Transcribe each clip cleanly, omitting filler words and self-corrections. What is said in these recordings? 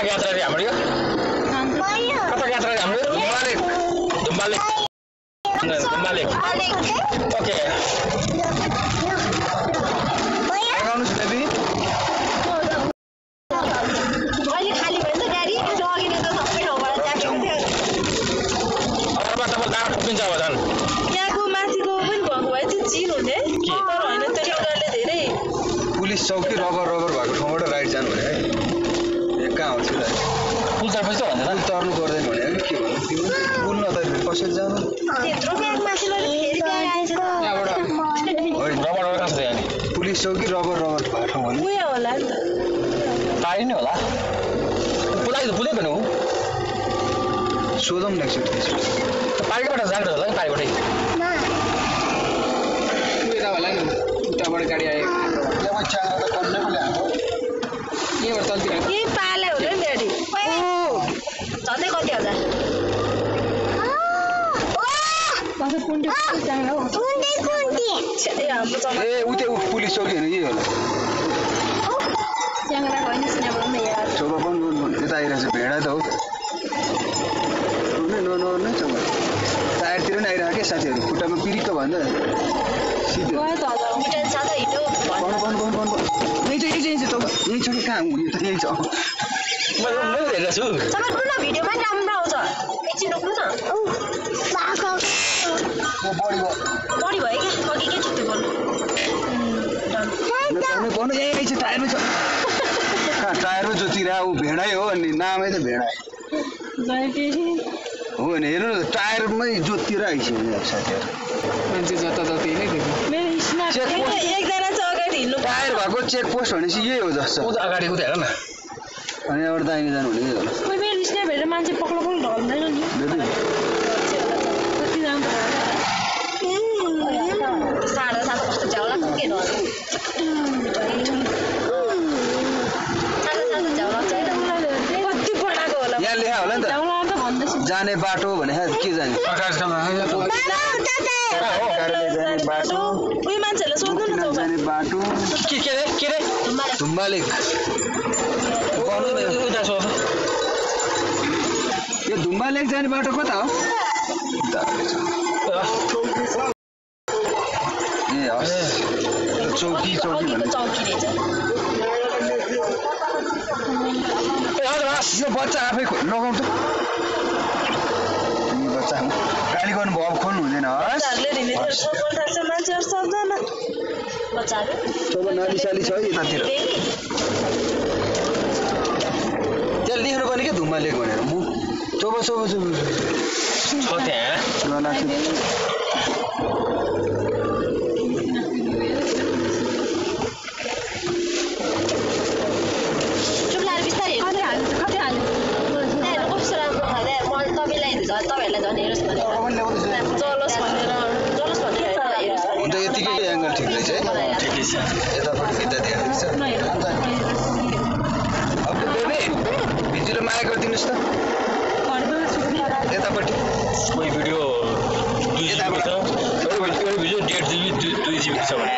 कता यात्रा रे हाम्रो यो कता यात्रा रे हाम्रो दुम्बाले ओके लगाउनुस् बेबी अहिले खाली भयो नि त गाडी लगेन त सबै ठाउँबाट जाकेको थियो अरूबाट त दाम ठोकिन्छ अब झन् यहाँको माथिको पनि भएको भए चाहिँ चिल हुने तर होइन त्यो उनीहरूले धेरै पुलिस चौकी रबर भएको ठाउँबाट राइट जानु भने है कहाँ आउँछ त पुल चढ्पछि भन्छ पुल तर्नु पर्दैन भने के हो पुल नतर्नु कसरी जानु त्यत्रो ब्याग माथिबाट फेरि ब्याग आएछ रबर कहाँ छ यहाँ पुलिस चौकी रबर भएको ठाउँ भने उयो होला नि त टाढी नै होला पुलै पनि हो सोधौँ न एकचोटि पारिबाट जान्छ होला नि पारिबाटै होला नि उताबाट गाडी आयो यहीँबाट चल्थ्यो यही पाले होला नि गाडी झन्डै कति हजार ए उतै पुलिस चौकी होइन यही होला चौबा बन्द यता आइरहेको छ भेडा त हो नर्ने चौबा टायरतिर नि आइरहेको क्या साथीहरू खुट्टामा पिरिक्क भन्दा सिधै यहीँ छ चौबा यहीँ छ कि कहाँ हुने त यहीँ छ मैले हेरेको छु भिडियोमा राम्रो आउँछ एकछिन रोक्नु न बढी भयो क्या अघि के छुट्टै भन्नु यहीँ छ टायरमै छ कहाँ टायरमै जोतिरह ऊ भेडै हो अनि नामै त भेडा हो भने हेर्नु न टायरमै जोतिर आइसक्यो साथीहरू मान्छे जताततै नै देख्यो एकजना चाहिँ अगाडि हिँड्नु टायर भएको चेक पोस्ट भनेपछि यही हो जस्तो अगाडि उता हेर न अनि यहाँबाट दाहिने जानु भने यही होला कोही बेला स्न्याप हेरेर मान्छे पक्लो ढल्दैन नि बेबी कति दाम साढे सात कस्तो झ्याउला के कति पठाएको होला यहाँ लेखा होला नि त जाने बाटो भने के जाने उयो मान्छेहरूलाई सोध्नु न जाने बाटो के रे धुम्बाले उता सोध यो धुम्बा लेक जाने बाटो कता हो ए हस् चौकी भन्ने चौकी रहेछ यो बच्चा आफै लगाउँछ बच्चा गाडी गर्नु भयो अब खोल्नु हुँदैन हस् मान्छेहरू सक्दैन बच्चाहरू चौबा नालीसाली छ है यतातिर त्यहाँ लेख्नु पर्ने क्या धुम्बा लेक भनेर म चौबा छ त्यहाँ तपाईँहरूलाई झन् हेरोस् भनेर जलोस् भनेर अन्त यतिकै एङ्गल ठिक रहेछ है ठिकै छ यतापट्टि भित्ता देखाएको छ अब बेबी भिजुले माया गरिदिनुहोस् त यतापट्टि कोही भिडियो 2 GB छ कोही भिडियो 1.5 GB 2 GB छ भने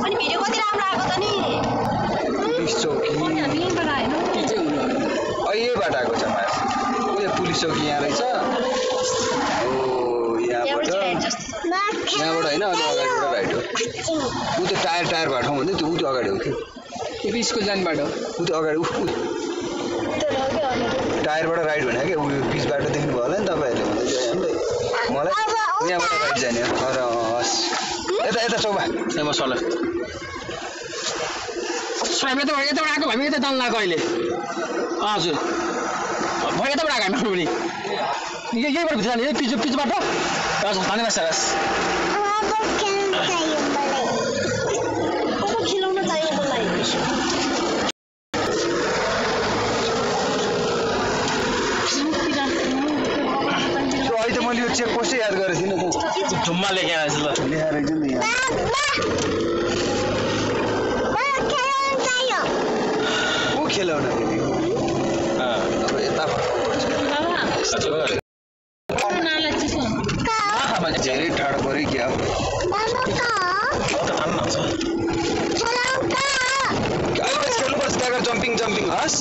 अनि भिडियो कति राम्रो आएको त नि पुलिस चौकी यहीबाट आएको छ माया उयो पुलिस चौकी यहाँ रहेछ यहाँबाट होइन अलि अगाडिबाट राइट हो ऊ त्यो टायर भएको ठाउँ भन्दै त्यो ऊ त्यो अगाडि हो कि त्यो स्कुल जाने बाटो ऊ त्यो अगाडि टायरबाट राइट भने क्या उयो पिच बाटो देख्नु भयो होला नि तपाईँहरूले भन्दै मलाई यहाँबाट राइट जाने हो हस् यता चौबा म सल्ल यताबाट आएको भए यता जानु लाग्यो अहिले हजुर भयो यताबाट आएको हामी पनि यहीबाट भित्र जाने पिच बाटो हजुर धन्यवाद सर खिलाउन चाहियो मलाई अहिले त मैले यो चेक पोस्टै याद गरेको थिइनँ त धुम्मा लेखेर आएछ ल लेखाएर एकदम यहाँ खेलाउन अब यता धेरै टाढो पऱ्यो क्या खेल्नुपर्छ जम्पिङ हस्